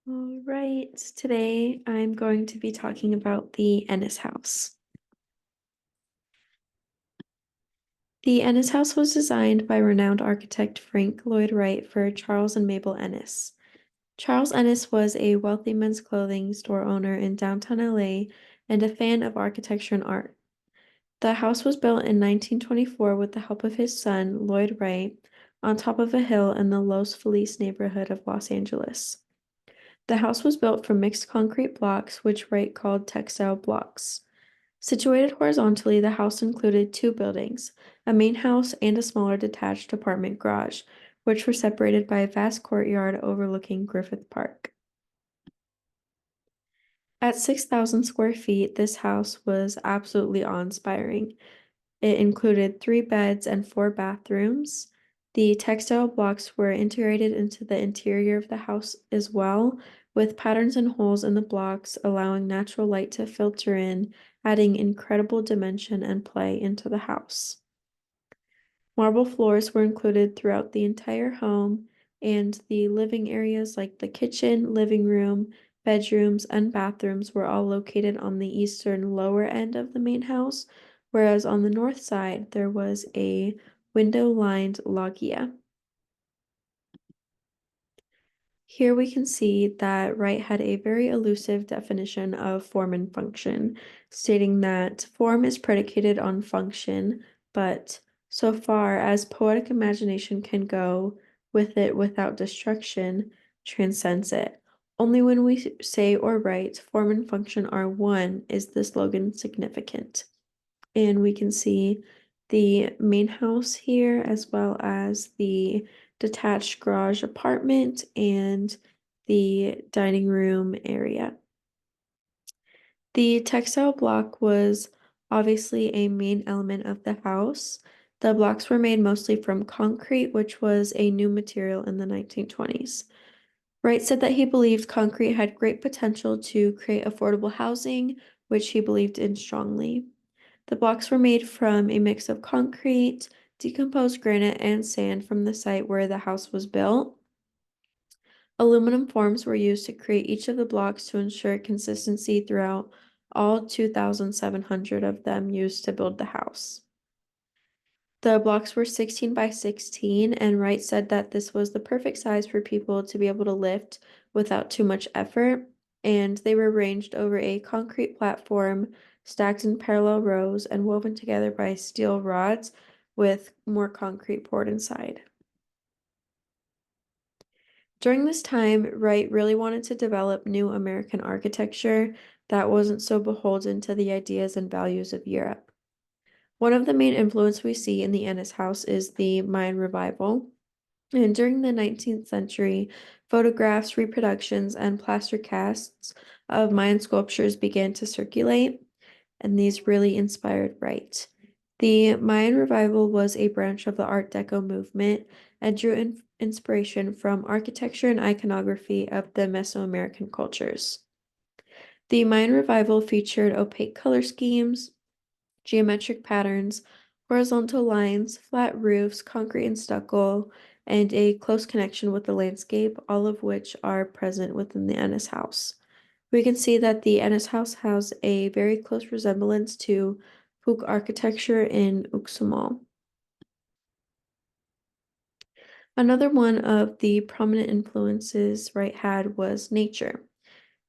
All right, today I'm going to be talking about the Ennis house. The Ennis house was designed by renowned architect Frank Lloyd Wright for Charles and Mabel Ennis. Charles Ennis was a wealthy men's clothing store owner in downtown LA and a fan of architecture and art. The house was built in 1924 with the help of his son, Lloyd Wright, on top of a hill in the Los Feliz neighborhood of Los Angeles. The house was built from mixed concrete blocks, which Wright called textile blocks. Situated horizontally, the house included two buildings, a main house and a smaller detached apartment garage, which were separated by a vast courtyard overlooking Griffith Park. At 6,000 square feet, this house was absolutely awe-inspiring. It included 3 beds and 4 bathrooms. The textile blocks were integrated into the interior of the house as well, with patterns and holes in the blocks allowing natural light to filter in, adding incredible dimension and play into the house. Marble floors were included throughout the entire home, and the living areas like the kitchen, living room, bedrooms, and bathrooms were all located on the eastern lower end of the main house, whereas on the north side there was a window-lined loggia. Here we can see that Wright had a very elusive definition of form and function, stating that form is predicated on function, but so far as poetic imagination can go with it without destruction, transcends it. Only when we say or write form and function are one is the slogan significant. And we can see the main house here as well as the detached garage apartment and the dining room area. The textile block was obviously a main element of the house. The blocks were made mostly from concrete, which was a new material in the 1920s. Wright said that he believed concrete had great potential to create affordable housing, which he believed in strongly. The blocks were made from a mix of concrete, decomposed granite, and sand from the site where the house was built. Aluminum forms were used to create each of the blocks to ensure consistency throughout all 2,700 of them used to build the house. The blocks were 16 by 16, and Wright said that this was the perfect size for people to be able to lift without too much effort, and they were arranged over a concrete platform, stacked in parallel rows, and woven together by steel rods with more concrete poured inside. During this time, Wright really wanted to develop new American architecture that wasn't so beholden to the ideas and values of Europe. One of the main influences we see in the Ennis house is the Mayan revival. And during the 19th century, photographs, reproductions, and plaster casts of Mayan sculptures began to circulate, and these really inspired Wright. The Mayan revival was a branch of the Art Deco movement and drew inspiration from architecture and iconography of the Mesoamerican cultures. The Mayan revival featured opaque color schemes, geometric patterns, horizontal lines, flat roofs, concrete and stucco, and a close connection with the landscape, all of which are present within the Ennis house. We can see that the Ennis house has a very close resemblance to Fuq architecture in Uxmal. Another one of the prominent influences Wright had was nature.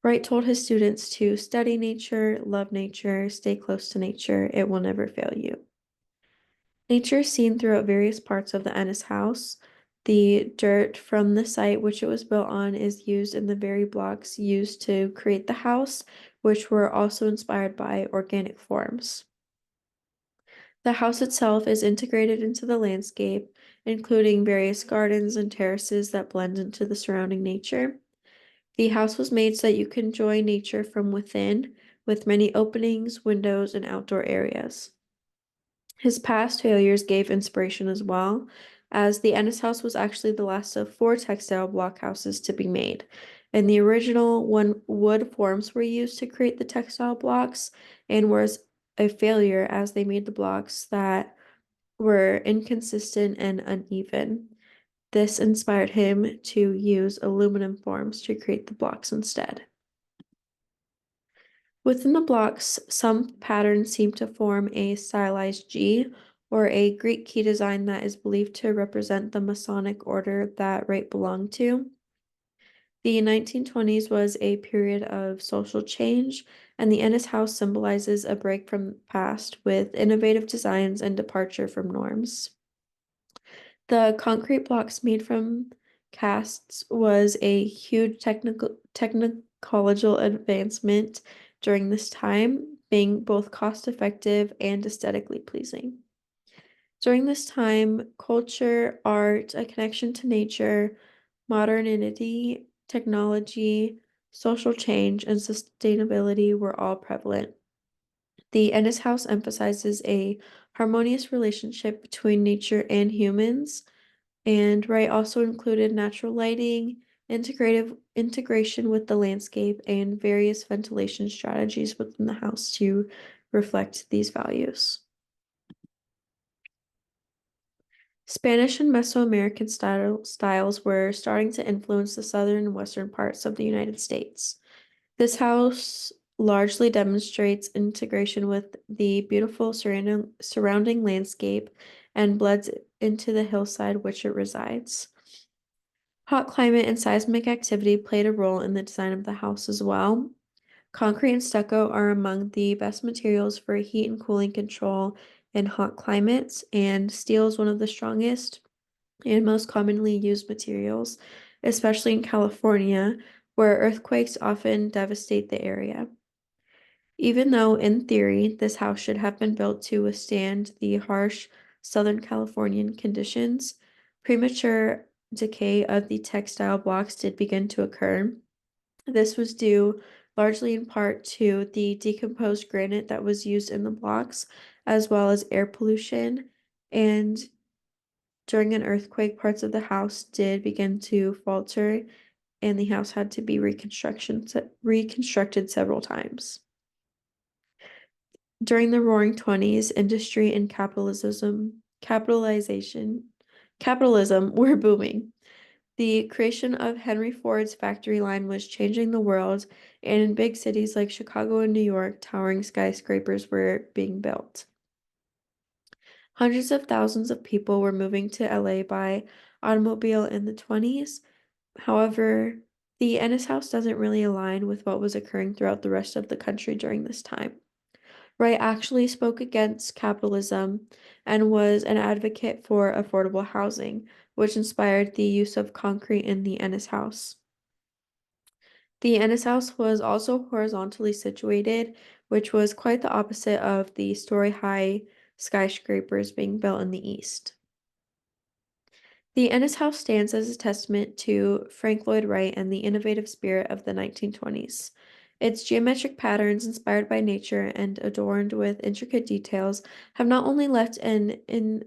Wright told his students to study nature, love nature, stay close to nature, it will never fail you. Nature is seen throughout various parts of the Ennis house. The dirt from the site which it was built on is used in the very blocks used to create the house, which were also inspired by organic forms. The house itself is integrated into the landscape, including various gardens and terraces that blend into the surrounding nature. The house was made so that you can enjoy nature from within, with many openings, windows, and outdoor areas. His past failures gave inspiration as well, as the Ennis house was actually the last of 4 textile block houses to be made. In the original one, wood forms were used to create the textile blocks and was a failure as they made the blocks that were inconsistent and uneven. This inspired him to use aluminum forms to create the blocks instead. Within the blocks, some patterns seem to form a stylized G or a Greek key design that is believed to represent the Masonic order that Wright belonged to. The 1920s was a period of social change, and the Ennis house symbolizes a break from the past with innovative designs and departure from norms. The concrete blocks made from casts was a huge technological advancement during this time, being both cost effective and aesthetically pleasing. During this time, culture, art, a connection to nature, modernity, technology, social change, and sustainability were all prevalent. The Ennis House emphasizes a harmonious relationship between nature and humans, and Wright also included natural lighting, integration with the landscape, and various ventilation strategies within the house to reflect these values. Spanish and Mesoamerican styles were starting to influence the southern and western parts of the United States. This house largely demonstrates integration with the beautiful surrounding landscape and blends into the hillside which it resides. Hot climate and seismic activity played a role in the design of the house as well. Concrete and stucco are among the best materials for heat and cooling control in hot climates, and steel is one of the strongest and most commonly used materials, especially in California, where earthquakes often devastate the area. Even though, in theory, this house should have been built to withstand the harsh Southern Californian conditions, premature decay of the textile blocks did begin to occur. This was due largely in part to the decomposed granite that was used in the blocks, as well as air pollution. And during an earthquake, parts of the house did begin to falter, and the house had to be reconstructed several times. During the Roaring Twenties, industry and capitalism were booming. The creation of Henry Ford's factory line was changing the world, and in big cities like Chicago and New York, towering skyscrapers were being built. Hundreds of thousands of people were moving to LA by automobile in the 20s. However, the Ennis House doesn't really align with what was occurring throughout the rest of the country during this time. Wright actually spoke against capitalism and was an advocate for affordable housing, which inspired the use of concrete in the Ennis House. The Ennis House was also horizontally situated, which was quite the opposite of the story-high skyscrapers being built in the east. The Ennis House stands as a testament to Frank Lloyd Wright and the innovative spirit of the 1920s. Its geometric patterns, inspired by nature and adorned with intricate details, have not only left in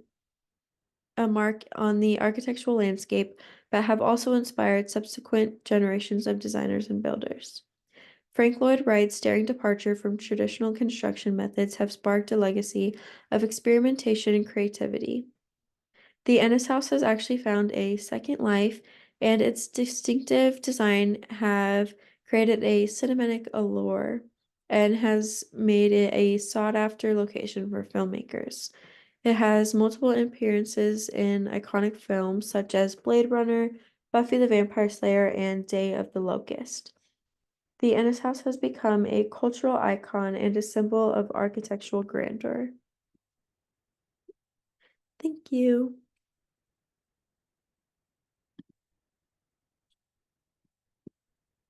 a mark on the architectural landscape, but have also inspired subsequent generations of designers and builders. Frank Lloyd Wright's daring departure from traditional construction methods have sparked a legacy of experimentation and creativity. The Ennis House has actually found a second life, and its distinctive design have created a cinematic allure and has made it a sought-after location for filmmakers. It has multiple appearances in iconic films such as Blade Runner, Buffy the Vampire Slayer, and Day of the Locust. The Ennis House has become a cultural icon and a symbol of architectural grandeur. Thank you.